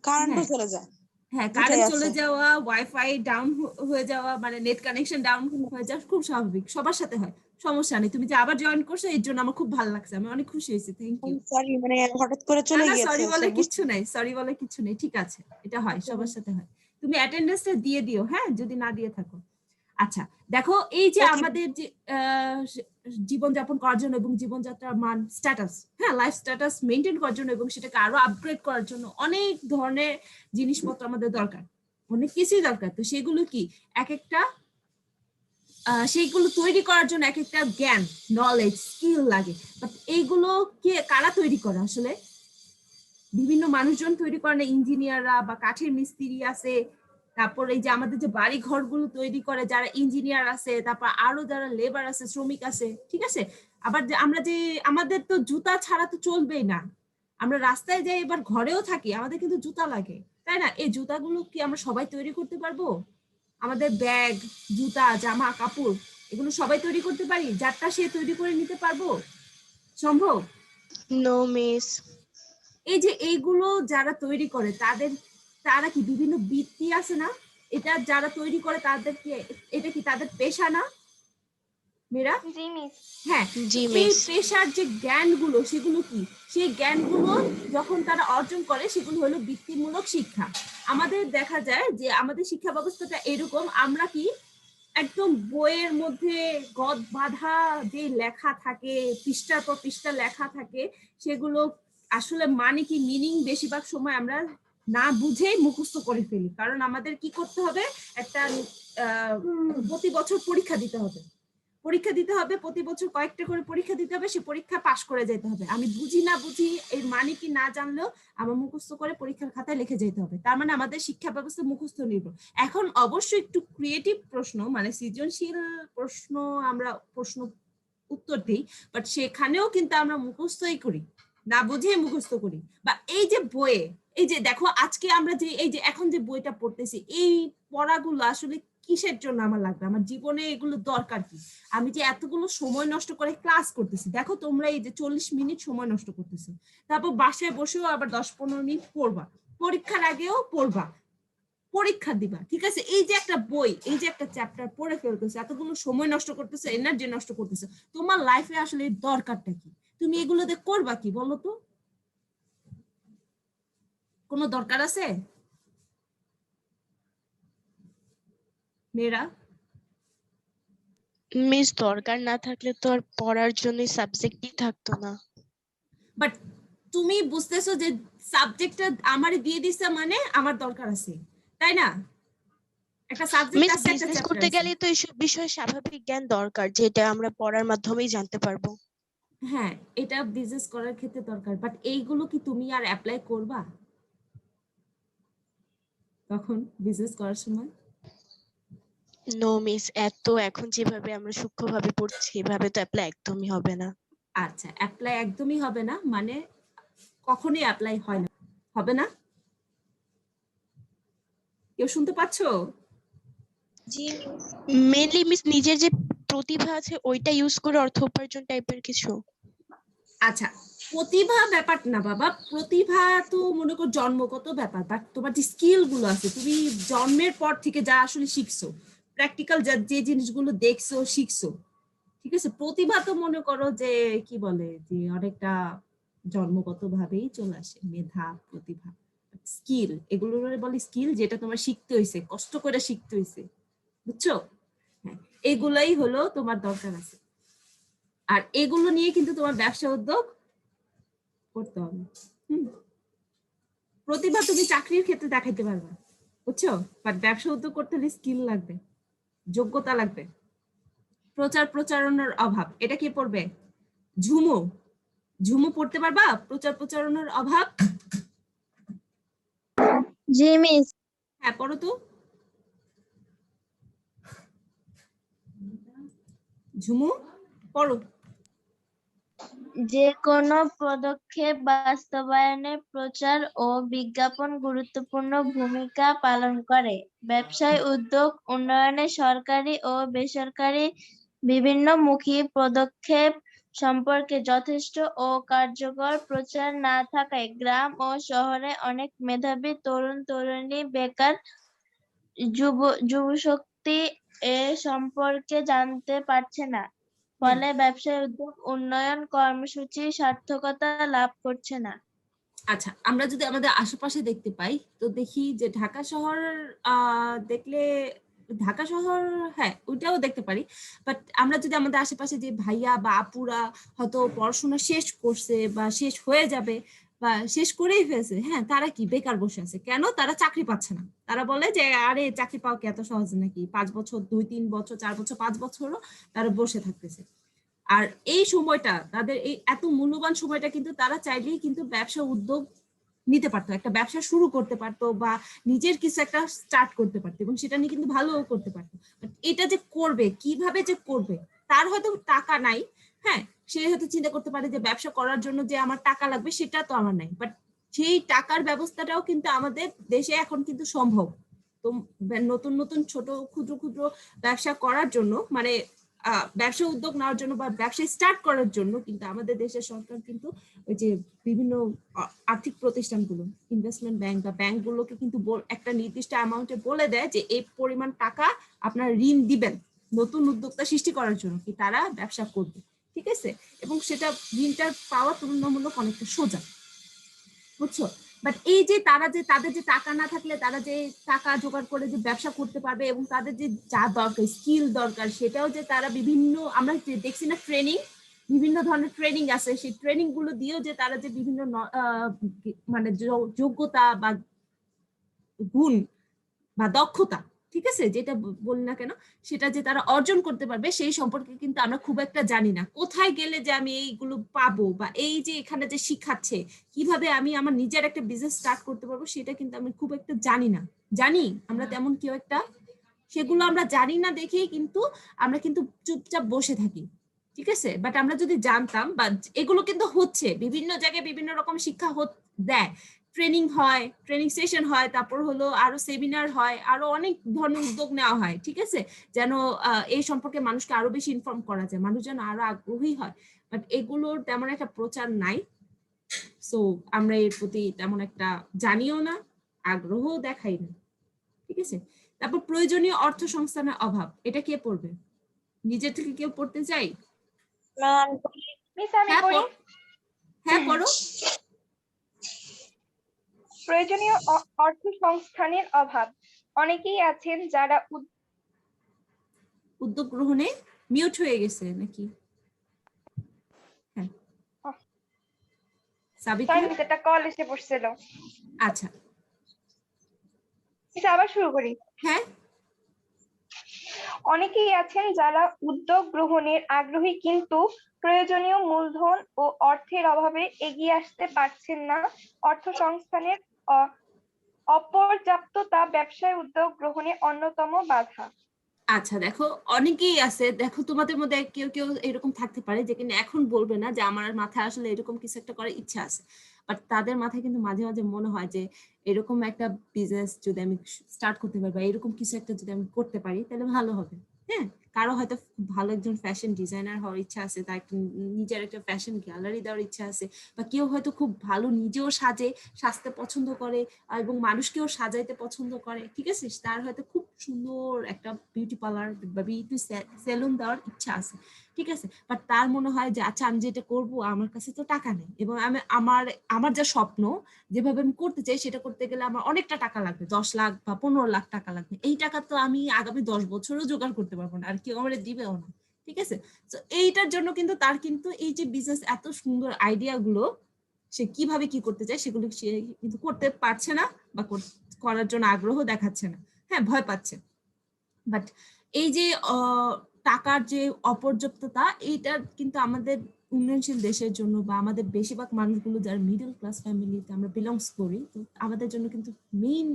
কারেন্টও হ্যাঁ চলে যায়, হ্যাঁ, দুটাই কারেন্ট চলে আছে। যাওয়া, ওয়াইফাই ডাউন হয়ে যাওয়া, মানে নেট কানেকশন ডাউন হয়ে যাওয়া খুব স্বাভাবিক, সবার সাথে হয়, সমস্যা নেই। তুমি যে আবার জয়েন করছো এর জন্য আমার খুব ভালো লাগছে, আমি অনেক খুশি হয়েছি, থ্যাংক ইউ। সরি, মানে হঠাৎ করে না চলে না, গিয়েছে, সরি বলে বুঝতে কিচ্ছু নেই, সরি বলে কিচ্ছু নেই, ঠিক আছে, এটা হয়, সবার সাথে হয়। তুমি অ্যাটেন্ডেন্সটা দিয়ে দিও, হ্যাঁ, যদি না দিয়ে থাকো। আচ্ছা, দেখো এই যে ওকে। আমাদের যে জীবনযাপন করার জন্য এবং জীবনযাত্রার মান, স্ট্যাটাস, হ্যাঁ, লাইফ স্ট্যাটাস মেনটেন করার জন্য এবং সেটাকে আরো আপগ্রেড করার জন্য অনেক ধরনের জিনিসপত্র আমাদের দরকার, অনেক কিছুই দরকার। তো সেগুলো কি, এক একটা সেইগুলো তৈরি করার জন্য এক একটা জ্ঞান, নলেজ, স্কিল লাগে। বাট এইগুলো কে কারা তৈরি করে আসলে? বিভিন্ন মানুষজন তৈরি করে না, ইঞ্জিনিয়াররা বা কাঠের মিস্ত্রি আছে, তারপর এই যে আমাদের যে বাড়ি ঘরগুলো তৈরি করে যারা ইঞ্জিনিয়ার আছে, তারপর আরো যারা লেবার আছে, শ্রমিক আছে, ঠিক আছে? আবার যে আমরা যে আমাদের তো জুতা ছাড়া তো চলবেই না, আমরা রাস্তায় যাই এবার ঘরেও থাকি, আমাদের কিন্তু জুতা লাগে, তাই না? এই জুতাগুলো কি আমরা সবাই তৈরি করতে পারবো? আমাদের ব্যাগ, জুতা, জামা কাপড়, এগুলো সবাই তৈরি করতে পারি? যারটা সে তৈরি করে নিতে পারবো? সম্ভব? No miss. এই যে এইগুলো যারা তৈরি করে তারা কি বিভিন্ন বৃত্তি আছে না? এটা যারা তৈরি করে তাদের কি, এটা কি তাদের পেশা না মেয়েরা? জি মিস। হ্যাঁ, তো জি এই মিস। পেশার যে জ্ঞানগুলো সেগুলো কি, সেই জ্ঞানগুলো যখন তারা অর্জন করে সেগুলো হলো বৃত্তিমূলক শিক্ষা। আমাদের দেখা যায় যে আমাদের শিক্ষা ব্যবস্থাটা এরকম, আমরা কি একদম বইয়ের মধ্যে গদ বাঁধা যে লেখা থাকে, পৃষ্ঠার পর পৃষ্ঠা লেখা থাকে, সেগুলো আসলে মানে কি, মিনিং বেশিরভাগ সময় আমরা না বুঝেই মুখস্থ করে ফেলি, কারণ আমাদের কি করতে হবে, একটা প্রতি বছর পরীক্ষা দিতে হবে, প্রতি বছর কয়েকটা করে পরীক্ষা দিতে হবে, সে পরীক্ষা পাশ করে যেতে হবে। আমি বুঝি না বুঝি এর মানে কি না জানলেও আমার মুখস্থ করে পরীক্ষার খাতায় লিখে যেতে হবে, তার মানে আমাদের শিক্ষা ব্যবস্থা মুখস্থ নির্ভর। এখন অবশ্যই একটু ক্রিয়েটিভ প্রশ্ন, মানে সৃজনশীল প্রশ্ন, আমরা প্রশ্ন উত্তর দিই, বাট সেখানেও কিন্তু আমরা মুখস্থই করি, না বুঝে মুখস্থ করি। বা এই যে বইয়ে, এই যে দেখো আজকে আমরা যে এই যে এখন যে বইটা পড়তেছি, এই পড়াগুলো আসলে কিসের জন্য আমার লাগবে, আমার জীবনে এগুলো দরকার কি? আমি যে এতগুলো সময় নষ্ট করে ক্লাস করতেছি, দেখো তোমরা এই যে 40 মিনিট সময় নষ্ট করতেছো, তারপর বাসায় বসেও আবার 10-15 মিনিট পড়বা, পরীক্ষার আগেও পড়বা, পরীক্ষা দিবা, ঠিক আছে? এই যে একটা বই, এই যে একটা চ্যাপ্টার পড়ে ফেলতেছে, এতগুলো সময় নষ্ট করতেছে, এনার্জি নষ্ট করতেছে, তোমার লাইফে আসলে দরকারটা কি? তুমি এগুলো দিয়ে করবা কি বলো তো? কোনো দরকার আছে মেয়েরা? মিস, দরকার না থাকলে তো আর পড়ার জন্য সাবজেক্টই থাকতো না। বাট তুমি বুঝতেছো যে সাবজেক্টটা আমারে দিয়ে দিছে মানে আমার দরকার আছে, তাই না? একটা সাবজেক্ট মিস, আছে, একটা বিজনেস চ্যাপ্টার করতে আছে। গেলে তো এইসব বিষয়ে স্বাভাবিক জ্ঞান দরকার, যেটা আমরা পড়ার মাধ্যমেই জানতে পারবো। হ্যাঁ, এটা বিজনেস করার ক্ষেত্রে দরকার, বাট এইগুলো কি তুমি আর অ্যাপ্লাই করবা তখন বিজনেস করার সময়? নো মিস, এত এখন যেভাবে আমরা সূক্ষ্মভাবে পড়ছি এভাবে তো অ্যাপ্লাই একদমই হবে না। আচ্ছা, অ্যাপ্লাই একদমই হবে না মানে কখনোই অ্যাপ্লাই হয় না, হবে না? কেউ শুনতে পাচ্ছো? জি মেনলি মিস, নিজের যে প্রতিভা আছে ওইটা ইউজ করে অর্থ উপার্জন টাইপের কিছু। আচ্ছা, প্রতিভা ব্যাপার না বাবা, প্রতিভা তো মনে কর জন্মগত ব্যাপার, বাট তোমার যে স্কিল গুলো আছে তুমি জন্মের পর থেকে যা আসলে শিখছো, প্র্যাকটিক্যাল যে জিনিসগুলো দেখছো শিখছো, ঠিক আছে? প্রতিভা তো মনে করো যে কি বলে যে অনেকটা জন্মগত ভাবেই চলে আসে, মেধা, প্রতিভা, স্কিল, এগুলো বলে স্কিল, যেটা তোমার শিখতে হয়েছে, কষ্ট করে শিখতে হয়েছে, বুঝছো? হ্যাঁ, এগুলাই হলো তোমার দরকার আছে, আর এগুলো নিয়ে কিন্তু তোমার ব্যবসা উদ্যোগ করতে হবে। হুম, প্রতিভা তুমি চাকরির ক্ষেত্রে দেখাইতে পারবে, বুঝছো? বাট ব্যবসা উদ্যোগ করতে হলে স্কিল লাগবে, যোগ্যতা লাগবে। প্রচার প্রচারণার অভাব, এটা কে পড়বে? ঝুমু, ঝুমু পড়তে পারবা? প্রচার প্রচারণার অভাব। জি মিস। হ্যাঁ পড়ো তো ঝুমু, পড়ো। যে কোনো পদক্ষেপ বাস্তবায়নে প্রচার ও বিজ্ঞাপন গুরুত্বপূর্ণ ভূমিকা পালন করে। ব্যবসায় উদ্যোগ উন্নয়নে সরকারি ও বেসরকারি বিভিন্নমুখী পদক্ষেপ সম্পর্কে যথেষ্ট ও কার্যকর প্রচার না থাকায় গ্রাম ও শহরে অনেক মেধাবী তরুণ তরুণী বেকার যুবশক্তি এ সম্পর্কে জানতে পারছে না। ফলে ব্যবসায় উদ্যোগ উন্নয়ন কর্মসূচি সার্থকতা লাভ করছে না। আচ্ছা, আমরা যদি আমাদের আশেপাশে দেখতে পাই তো দেখি যে ঢাকা শহর দেখলে, ঢাকা শহর হ্যাঁ ওইটাও দেখতে পারি, বাট আমরা যদি আমাদের আশেপাশে যে ভাইয়া বা আপুরা হয়তো পড়াশোনা শেষ করছে বা শেষ হয়ে যাবে বা শেষ করেই ফেলছে, হ্যাঁ তারা কি বেকার বসে আছে কেন? তারা চাকরি পাচ্ছে না। তারা বলে যে আরে চাকরি পাওয়া কি এত সহজ নাকি, 5 বছর 2-3 বছর 4 বছর 5 বছরও তারা বসে থাকতেছে। আর এই সময়টা তাদের, এই এত মূল্যবান সময়টা কিন্তু তারা চাইলেই কিন্তু ব্যবসা উদ্যোগ নিতে পারতো, একটা ব্যবসা শুরু করতে পারতো বা নিজের কিছু একটা স্টার্ট করতে পারতো এবং সেটা নিয়ে কিন্তু ভালোও করতে পারতো। এটা যে করবে, কিভাবে যে করবে, তার হয়তো টাকা নাই। হ্যাঁ, সে হয়তো চিন্তা করতে পারে যে ব্যবসা করার জন্য যে আমার টাকা লাগবে সেটা তো আমার নাই, বাট সেই টাকার ব্যবস্থাটাও কিন্তু আমাদের দেশে এখন কিন্তু সম্ভব। তো নতুন নতুন ছোট ক্ষুদ্র ক্ষুদ্র ব্যবসা করার জন্য, মানে ব্যবসা উদ্যোগ নেওয়ার জন্য বা ব্যবসা স্টার্ট করার জন্য কিন্তু আমাদের দেশের সরকার কিন্তু ওই যে বিভিন্ন আর্থিক প্রতিষ্ঠানগুলো, ইনভেস্টমেন্ট ব্যাংক বা ব্যাংকগুলোকে কিন্তু একটা নির্দিষ্ট অ্যামাউন্টে বলে দেয় যে এই পরিমাণ টাকা আপনার ঋণ দিবেন নতুন উদ্যোক্তা সৃষ্টি করার জন্য, কি তারা ব্যবসা করবে, ঠিক আছে? এবং সেটা ঋণটা পাওয়া তুলনামূলক অনেকটা সোজা, বুঝছো? বাট এই যে তারা যে তাদের যে টাকা না থাকলে তারা যে টাকা জোগাড় করে যে ব্যবসা করতে পারবে এবং তাদের যে যা দরকার স্কিল দরকার সেটাও যে তারা বিভিন্ন, আমরা দেখছি না ট্রেনিং, বিভিন্ন ধরনের ট্রেনিং আছে, সেই ট্রেনিং গুলো দিয়েও যে তারা যে বিভিন্ন মানে যোগ্যতা বা গুণ বা দক্ষতা, ঠিক আছে, যেটা বলি না কেন, সেটা যে তারা অর্জন করতে পারবে সেই সম্পর্কে কিন্তু আমরা খুব একটা জানি না। কোথায় গেলে যে আমি এইগুলো পাবো বা এই যে এখানে যে শিখাচ্ছে কিভাবে আমি আমার নিজের একটা বিজনেস স্টার্ট করতে পারবো সেটা কিন্তু আমি খুব একটা জানি না। জানি আমরা তেমন কেউ একটা, সেগুলো আমরা জানি না দেখেই কিন্তু আমরা কিন্তু চুপচাপ বসে থাকি, ঠিক আছে? বাট আমরা যদি জানতাম, বা এগুলো কিন্তু হচ্ছে বিভিন্ন জায়গায় বিভিন্ন রকম শিক্ষা দেয়, ট্রেনিং হয়, ট্রেনিং সেশন হয়, তারপর হলো আরো সেমিনার হয়, আরো অনেক ধরনের উদ্যোগ নেওয়া হয়, ঠিক আছে, যেন এই সম্পর্কে মানুষকে আরো বেশি ইনফর্ম করা যায়, মানুষ যেন আরো আগ্রহী হয়। বাট এগুলোর তেমন একটা প্রচার নাই, সো আমরা এর প্রতি তেমন একটা জানিও না, আগ্রহও দেখাই না, ঠিক আছে? তারপর প্রয়োজনীয় অর্থ সংস্থানের অভাব, এটা কে পড়বে? নিজে থেকে কেউ পড়তে চাই? মিস আমি হ্যাঁ পড়ি। হ্যাঁ পড়ো। প্রয়োজনীয় অর্থ সংস্থানের অভাব, অনেকেই আছেন যারা উদ্যোগ গ্রহণে মিউট হয়ে গেছে নাকি? হ্যাঁ সাবিত্রী, একটা কল এসে পড়ছিল। আচ্ছা আবার শুরু করি। হ্যাঁ, অনেকেই আছেন যারা উদ্যোগ গ্রহণের আগ্রহী কিন্তু প্রয়োজনীয় মূলধন ও অর্থের অভাবে এগিয়ে আসতে পারছেন না। অর্থ সংস্থানের অপর্যাপ্ততা ব্যবসায় উদ্যোগ গ্রহণে অন্যতম বাধা। আচ্ছা দেখো, অনেকেই আছে, দেখো তোমাদের মধ্যে কেউ কেউ এরকম থাকতে পারে যে কিনা এখন বলবে না যে আমার মাথায় আসলে এরকম কিছু একটা করার ইচ্ছা আছে, বাট তাদের মাথায় কিন্তু মাঝে মাঝে মনে হয় যে এরকম একটা বিজনেস যদি আমি স্টার্ট করতে পারি বা এরকম কিছু একটা যদি আমি করতে পারি তাহলে ভালো হবে। হ্যাঁ, কারো হয়তো ভালো একজন ফ্যাশন ডিজাইনার হওয়ার ইচ্ছা আছে, তার একটা নিজের একটা ফ্যাশন গ্যালারি দেওয়ার ইচ্ছা আছে, বা কেউ হয়তো খুব ভালো নিজেও সাজতে পছন্দ করে এবং মানুষকেও সাজাইতে পছন্দ করে, ঠিক আছে, তার হয়তো খুব সুন্দর একটা বিউটি পার্লার বা বিউটি সেলুন দেওয়ার ইচ্ছা আছে, ঠিক আছে, বাট তার মনে হয় যে আচ্ছা আমি যেটা করব আমার কাছে তো টাকা নেই এবং আমি আমার যা স্বপ্ন যেভাবে আমি করতে চাই সেটা করতে গেলে আমার অনেকটা টাকা লাগবে, 10 লাখ বা 15 লাখ টাকা লাগবে, এই টাকা তো আমি আগামী 10 বছরও জোগাড় করতে পারবো না, আর কেউ আমার দিবেও না, ঠিক আছে? তো এইটার জন্য কিন্তু তার কিন্তু এই যে বিজনেস এত সুন্দর আইডিয়া গুলো সে কিভাবে কি করতে চায় সেগুলো সে কিন্তু করতে পারছে না বা করার জন্য আগ্রহ দেখাচ্ছে না, হ্যাঁ ভয় পাচ্ছে। বাট এই যে টাকার যে অপর্যাপ্ততা, এইটা কিন্তু আমাদের উন্নয়নশীল দেশের জন্য বা আমাদের বেশিরভাগ মানুষগুলো যারা মিডল ক্লাস ফ্যামিলিতে আমরা বিলংস করি, তো আমাদের জন্য কিন্তু মেইন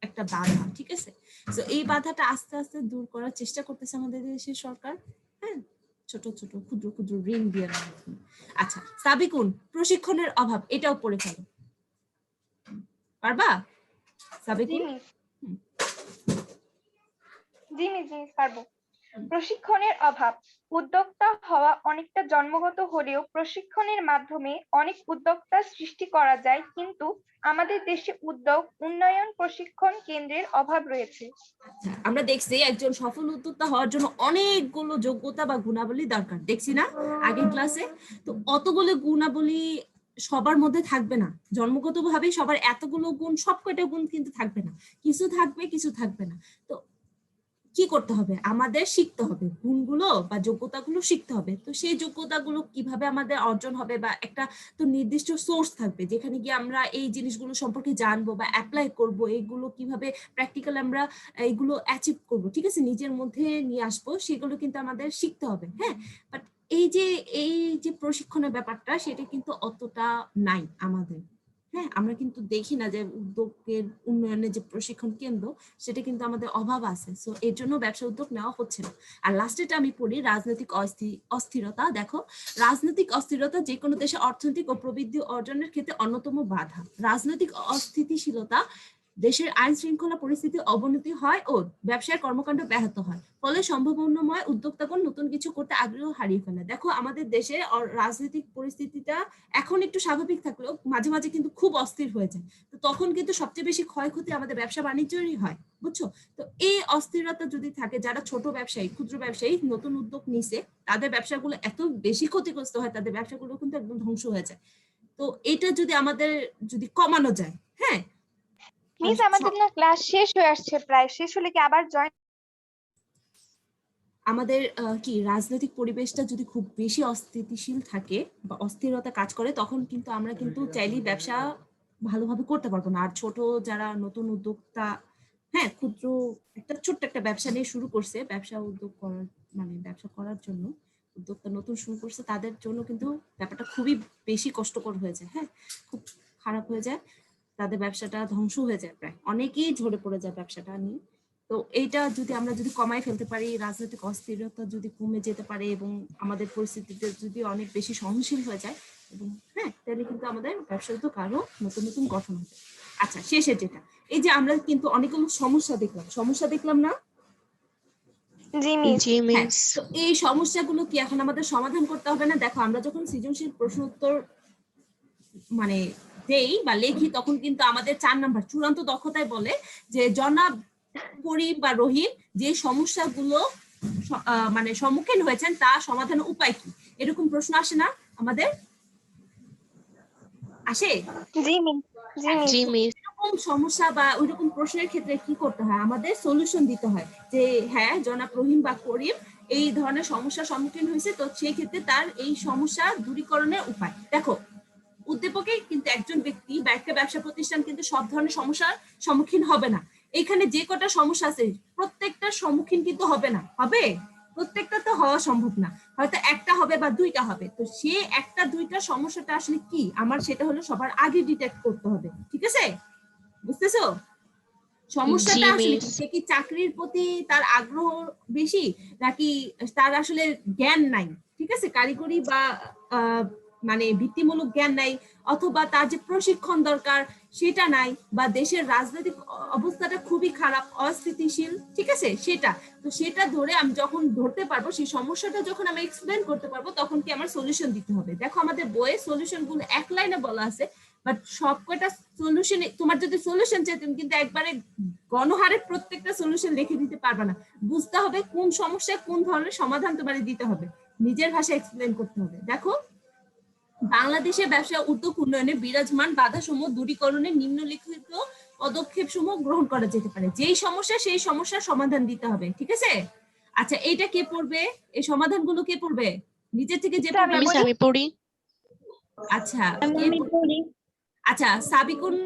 একটা বাধা, ঠিক আছে? তো এই বাধাটা আস্তে আস্তে দূর করার চেষ্টা করতেছে আমাদের দেশের সরকার, হ্যাঁ, ছোট ছোট ক্ষুদ্র ক্ষুদ্র ঋণ দেওয়ার মাধ্যমে। আচ্ছা সাবিকুন, প্রশিক্ষণের অভাব, এটাও পড়ে ফেলো, পারবা জি সাবিকুন? মিস, জি মিস পারবো। প্রশিক্ষণের অভাব। উদ্যোক্তা হওয়া অনেকটা জন্মগত হলেও প্রশিক্ষণের মাধ্যমে অনেক উদ্যোক্তা সৃষ্টি করা যায়, কিন্তু আমাদের দেশে উদ্যোগ উন্নয়ন প্রশিক্ষণ কেন্দ্রের অভাব রয়েছে। আমরা দেখছি একজন সফল উদ্যোক্তা হওয়ার জন্য অনেকগুলো যোগ্যতা বা গুণাবলী দরকার, দেখছি না আগের ক্লাসে? তো অতগুলো গুণাবলী সবার মধ্যে থাকবে না, জন্মগতভাবেই সবার এতগুলো গুণ, সব কয়টা গুণ কিন্তু থাকবে না, কিছু থাকবে কিছু থাকবে না। তো কি করতে হবে, আমাদের শিখতে হবে গুণগুলো বা যোগ্যতাগুলো শিখতে হবে। তো সেই যোগ্যতাগুলো কিভাবে আমাদের অর্জন হবে, বা একটা তো নির্দিষ্ট সোর্স থাকবে যেখানে গিয়ে আমরা এই জিনিসগুলো সম্পর্কে জানবো বা অ্যাপ্লাই করব, এইগুলো কিভাবে প্র্যাকটিক্যাল আমরা এইগুলো অ্যাচিভ করব, ঠিক আছে, নিজের মধ্যে নিয়ে আসবো, সেগুলো কিন্তু আমাদের শিখতে হবে, হ্যাঁ। বাট এই যে প্রশিক্ষণের ব্যাপারটা, সেটা কিন্তু অতটা নাই আমাদের, হ্যাঁ। আমরা কিন্তু দেখি না যে উদ্যোগের উন্নয়নের যে প্রশিক্ষণ কেন্দ্র, সেটা কিন্তু আমাদের অভাব আছে। সো এর জন্য ব্যবসা উদ্যোগ নেওয়া হচ্ছে না। আর লাস্টেটা আমি পড়ি, রাজনৈতিক অস্থিরতা। দেখো, রাজনৈতিক অস্থিরতা যে কোনো দেশে অর্থনৈতিক ও প্রবৃদ্ধি অর্জনের ক্ষেত্রে অন্যতম বাধা। রাজনৈতিক অস্থিতিশীলতা দেশের আইন শৃঙ্খলা পরিস্থিতি অবনতি হয় ও ব্যবসায় কর্মকাণ্ড ব্যাহত হয়, ফলে সম্ভাবনাময় উদ্যোক্তাগণ নতুন কিছু করতে আগ্রহ হারিয়ে ফেলে। দেখো আমাদের দেশে রাজনৈতিক পরিস্থিতিটা এখন একটু স্বাভাবিক থাকলেও মাঝে মাঝে কিন্তু খুব অস্থির হয়ে যায়। তো তখন কিন্তু সবচেয়ে বেশি ক্ষয়ক্ষতি আমাদের ব্যবসা বাণিজ্যেরই হয়, বুঝছো? তো এই অস্থিরতা যদি থাকে, যারা ছোট ব্যবসায়ী, ক্ষুদ্র ব্যবসায়ী নতুন উদ্যোগ নিছে, তাদের ব্যবসাগুলো এত বেশি ক্ষতিগ্রস্ত হয়, তাদের ব্যবসাগুলো কিন্তু একদম ধ্বংস হয়ে যায়। তো এটা যদি আমাদের যদি কমানো যায়, হ্যাঁ। মিস আমাদের না ক্লাস শেষ হয়ে আসছে, প্রায় শেষ হলে কি আবার জয়েন? আমাদের কি রাজনৈতিক পরিবেশটা যদি খুব বেশি অস্থিতিশীল থাকে বা অস্থিরতা কাজ করে, তখন কিন্তু আমরা কিন্তু চাইলেই ব্যবসা ভালোভাবে করতে পারবো না। আর ছোট যারা নতুন উদ্যোক্তা, হ্যাঁ, ক্ষুদ্র একটা ছোট্ট একটা ব্যবসা নিয়ে শুরু করছে, ব্যবসা উদ্যোগ করার মানে ব্যবসা করার জন্য উদ্যোক্তা নতুন শুরু করছে, তাদের জন্য কিন্তু ব্যাপারটা খুবই বেশি কষ্টকর হয়ে যায়, হ্যাঁ, খুব খারাপ হয়ে যায়, তাদের ব্যবসাটা ধ্বংস হয়ে যায়, প্রায় অনেকেই ঝরে পড়ে যায় ব্যবসাটা নিয়ে। তো এইটা যদি আমরা যদি কমাই ফেলতে পারি, রাজনৈতিক অস্থিরতা যদি কমে যেতে পারে এবং আমাদের পরিস্থিতিতে যদি অনেক বেশি সহনশীল হয়ে যায়, এবং হ্যাঁ, তাহলে কিন্তু আমাদের ব্যবসা তো আরো নতুন নতুন গঠন হবে। আচ্ছা, শেষে যেটা, এই যে আমরা কিন্তু অনেকগুলো সমস্যা দেখলাম না? জি মিস। জি হ্যাঁ, মিস। তো এই সমস্যাগুলো কি এখন আমাদের সমাধান করতে হবে না? দেখো, আমরা যখন সৃজনশীল প্রশ্ন উত্তর মানে দেই বা লেখি, তখন কিন্তু আমাদের 4 নাম্বার চূড়ান্ত দক্ষতায় বলে যে জনাব করিম বা রহিম যে সমস্যাগুলো মানে সম্মুখীন হয়েছেন তা সমাধানের উপায় কি, এরকম প্রশ্ন আসে না আমাদের? আসে? জি মিস। জি মিস। জি মিস। এরকম সমস্যা বা ওইরকম প্রশ্নের ক্ষেত্রে কি করতে হয়, আমাদের সলিউশন দিতে হয় যে হ্যাঁ, জনাব রহিম বা করিম এই ধরনের সমস্যার সম্মুখীন হয়েছে, তো সেই ক্ষেত্রে তার এই সমস্যা দূরীকরণের উপায়। দেখো, উদ্দীপকে কিন্তু একজন ব্যক্তি বা একটা ব্যবসা প্রতিষ্ঠান কিন্তু সব ধরনের সমস্যার সম্মুখীন হবে না। এখানে যে কটা সমস্যা আছে, প্রত্যেকটার সম্মুখীন কিন্তু হবে না, হবে? প্রত্যেকটা তো হওয়া সম্ভব না, হয়তো একটা হবে বা দুইটা হবে। তো সে একটা দুইটা সমস্যাটা আসলে কি আমার, সেটা হলো সবার আগে ডিটেক্ট করতে হবে, ঠিক আছে? বুঝতেছো সমস্যাটা জি আসলে মিস। কি? সে কি চাকরির প্রতি তার আগ্রহ বেশি, নাকি তার আসলে জ্ঞান নাই, ঠিক আছে, কারিগরি বা মানে ভিত্তিমূলক জ্ঞান নাই, অথবা তার যে প্রশিক্ষণ দরকার সেটা নাই, বা দেশের রাজনৈতিক অবস্থাটা খুবই খারাপ, অস্থিতিশীল, ঠিক আছে, সেটা। তো সেটা ধরে আমি যখন ধরতে পারবো, সেই সমস্যাটা যখন আমি এক্সপ্লেন করতে পারবো, তখন কি আমার সলিউশন দিতে হবে। দেখো আমাদের বইয়ে সলিউশন গুলো এক লাইনে বলা আছে, বাট সব কয়টা সলিউশন, তোমার যদি সলিউশন চাই, তুমি কিন্তু একবারে গণহারে প্রত্যেকটা সলিউশন লিখে দিতে পারবে না, বুঝতে হবে কোন সমস্যায় কোন ধরনের সমাধান তোমার দিতে হবে, নিজের ভাষায় এক্সপ্লেন করতে হবে। দেখো, বাংলাদেশে ব্যবসা উদ্যোগ উন্নয়নে বিরাজমান বাধাসমূহ দূরীকরণে নিম্নলিখিত পদক্ষেপ সমূহ গ্রহণ করা যেতে পারে। যেই সমস্যা সেই সমস্যার সমাধান দিতে হবে, ঠিক আছে? আচ্ছা, এইটা কে পড়বে? এই সমাধানগুলো কে পড়বে? নিজে থেকে যে পড়বে মিস আমি পড়ি। আচ্ছা আমি কে পড়ি। আচ্ছা সাবিকুন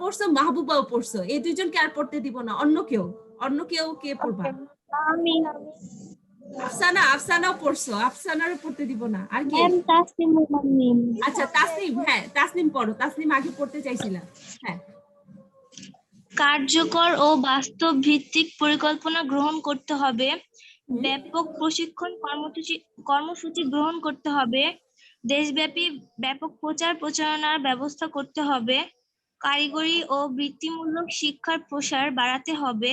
পড়ছো, মাহবুবাও পড়ছো, এই দুইজনকে আর পড়তে দিব না, অন্য কেউ কে পড়বা? আমি আফসানা, আফসানাও পড়ছো, আফসানারও পড়তে দিব না। আর কে? ম্যাম তাসনিমুল মামিম। আচ্ছা তাসনিম, হ্যাঁ তাসনিম পড়ো, তাসনিম আগে পড়তে চাইছিলা। হ্যাঁ কার্যকর ও বাস্তব ভিত্তিক পরিকল্পনা গ্রহণ করতে হবে, হুম, ব্যাপক প্রশিক্ষণ কর্মসূচি গ্রহণ করতে হবে, দেশব্যাপী ব্যাপক প্রচার প্রচারণার ব্যবস্থা করতে হবে, কারিগরি ও বৃত্তিমূলক শিক্ষার প্রসার বাড়াতে হবে,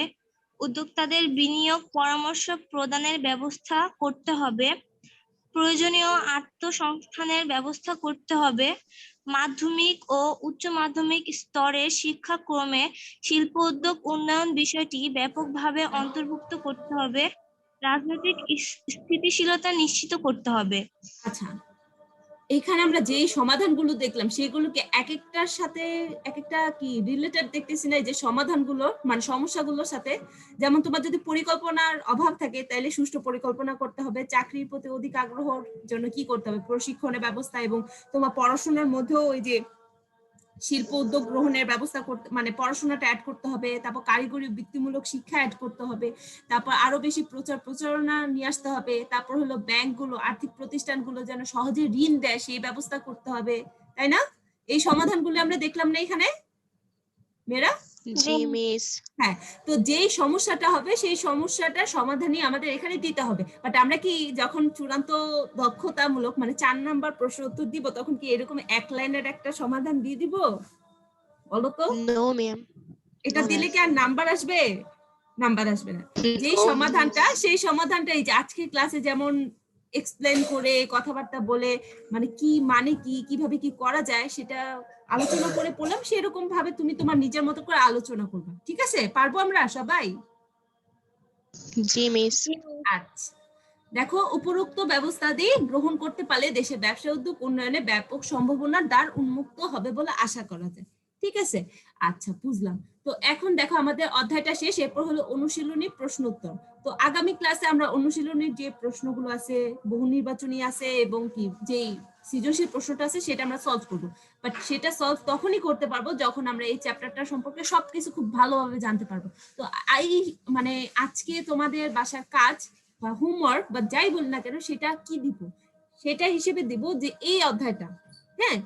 উদ্যোক্তাদের বিনিয়োগ পরামর্শ প্রদানের ব্যবস্থা করতে হবে, প্রয়োজনীয় আত্মসংস্থানের ব্যবস্থা করতে হবে, মাধ্যমিক ও উচ্চ মাধ্যমিক স্তরের শিক্ষাক্রমে শিল্প উদ্যোগ উন্নয়ন বিষয়টি ব্যাপকভাবে অন্তর্ভুক্ত করতে হবে, রাজনৈতিক স্থিতিশীলতা নিশ্চিত করতে হবে। আচ্ছা এখানে আমরা যে সমাধানগুলো দেখলাম সেগুলোকে এক একটার সাথে এক একটা কি রিলেটেড দেখতেছি না, এই যে সমাধানগুলো মানে সমস্যাগুলোর সাথে। যেমন তোমার যদি পরিকল্পনার অভাব থাকে তাহলে সুষ্ঠু পরিকল্পনা করতে হবে, চাকরির প্রতি অধিক আগ্রহের জন্য কি করতে হবে, প্রশিক্ষণের ব্যবস্থা, এবং তোমার পড়াশোনার মধ্যেও ওই যে শিল্প উদ্যোগ গ্রহণের ব্যবস্থা করতে মানে পড়াশোনাটা অ্যাড করতে হবে, তারপর কারিগরি বৃত্তিমূলক শিক্ষা অ্যাড করতে হবে, তারপর আরো বেশি প্রচার প্রচারণা নিয়ে আসতে হবে, তারপর হলো ব্যাংকগুলো আর্থিক প্রতিষ্ঠানগুলো যেন সহজে ঋণ দেয় সেই ব্যবস্থা করতে হবে, তাই না? এই সমাধানগুলো আমরা দেখলাম না এখানে মেয়েরা? জি মিস। হ্যাঁ, তো যেই সমস্যাটা হবে সেই সমস্যাটার সমাধানই আমাদের এখানে দিতে হবে। বাট আমরা কি যখন চূড়ান্ত দক্ষতামূলক মানে 4 নাম্বার প্রশ্ন উত্তর দিব তখন কি এরকম এক লাইনের একটা সমাধান দিয়ে দিব? বলো তো, নো ম্যাম। এটা দিলে কি আর নাম্বার আসবে? নাম্বার আসবে না। যেই সমাধানটা এই যে আজকের ক্লাসে যেমন এক্সপ্লেন করে কথাবার্তা বলে মানে কি মানে কি কিভাবে কি করা যায় সেটা আলোচনা করে পড়লাম, সেরকম ভাবে তুমি তোমার নিজের মতো করে আলোচনা করবে, ঠিক আছে? পারবো আমরা সবাই? জি মিস। আচ্ছা দেখো, উপরোক্ত ব্যবস্থা দিয়ে গ্রহণ করতে পারলে দেশে ব্যবসা উদ্যোগ উন্নয়নে ব্যাপক সম্ভাবনার দ্বার উন্মুক্ত হবে বলে আশা করা যায়, ঠিক আছে? আচ্ছা বুঝলাম। তো এখন দেখো আমাদের অধ্যায়টা শেষ, এরপর হলো অনুশীলনী প্রশ্ন উত্তর। তো আগামী ক্লাসে আমরা অনুশীলনীর যে প্রশ্নগুলো আছে, বহু নির্বাচনী আছে এবং কি যেই সৃজনশীল প্রশ্নটা আছে সেটা আমরা সলভ করবো। বাট সেটা সলভ তখনই করতে পারবো যখন আমরা এই চ্যাপ্টারটা সম্পর্কে সবকিছু খুব ভালোভাবে জানতে পারবো। তো মানে আজকে তোমাদের বাসার কাজ বা হোমওয়ার্ক বা যাই বল না কেন সেটা কি দিব, সেটা হিসেবে দিব যে এই অধ্যায়টা, হ্যাঁ,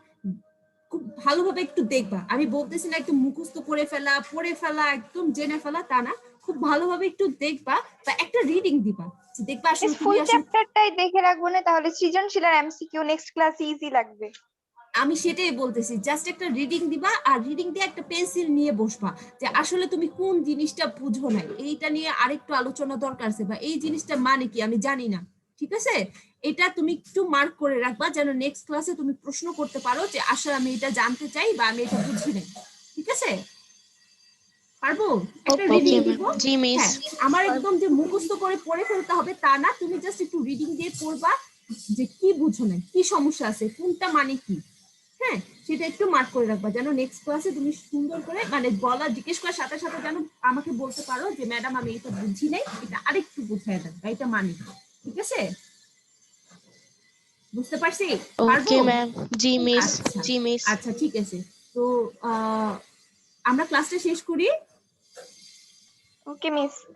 খুব ভালোভাবে একটু দেখবা। আমি বলতেছি না একটু মুখস্থ করে ফেলা, পড়ে ফেলা, একদম জেনে ফেলা, তা না, খুব ভালোভাবে একটু দেখবা বা একটা রিডিং দিবা, দেখবা আসলে ফুল তুমি আসলে। চ্যাপ্টারটাই দেখে রাখবো না, তাহলে সৃজনশীল আর এমসিকিউ নেক্সট ক্লাসে ইজি লাগবে। আমি সেটাই বলতেছি, জাস্ট একটা রিডিং দিবা আর রিডিং দিয়ে একটা পেন্সিল নিয়ে বসবা যে আসলে তুমি কোন জিনিসটা বুঝো না, এইটা নিয়ে আরেকটু আলোচনা দরকার আছে, বা এই জিনিসটা মানে কি আমি জানি না, ঠিক আছে? এটা তুমি একটু মার্ক করে রাখবা যেন নেক্সট ক্লাসে তুমি প্রশ্ন করতে পারো যে আসলে আমি এটা জানতে চাই বা আমি এটা বুঝি না, ঠিক আছে? পারবো? একটা রিডিং ওকে দিব। জি মিস। হ্যাঁ, আমার একদম যে মুখস্থ করে পড়ে ফেলতে হবে তা না, তুমি জাস্ট একটু রিডিং দিয়ে পড়বা যে কি বুঝো না, কি সমস্যা আছে, কোনটা মানে কি, হ্যাঁ, সেটা একটু মার্ক করে রাখবা যেন নেক্সট ক্লাসে তুমি সুন্দর করে মানে বলা জিজ্ঞেস করার সাথে সাথে যেন আমাকে বলতে পারো যে ম্যাডাম আমি এটা বুঝি নাই, এটা আরেকটু বুঝাই দেন বা এটা মানে, ঠিক আছে? বুঝতে পারছি? পারবো? Okay ma'am. জি মিস। আচ্ছা জি মিস। আচ্ছা ঠিক আছে। তো আমরা ক্লাসটা শেষ করি। ওকে মিস।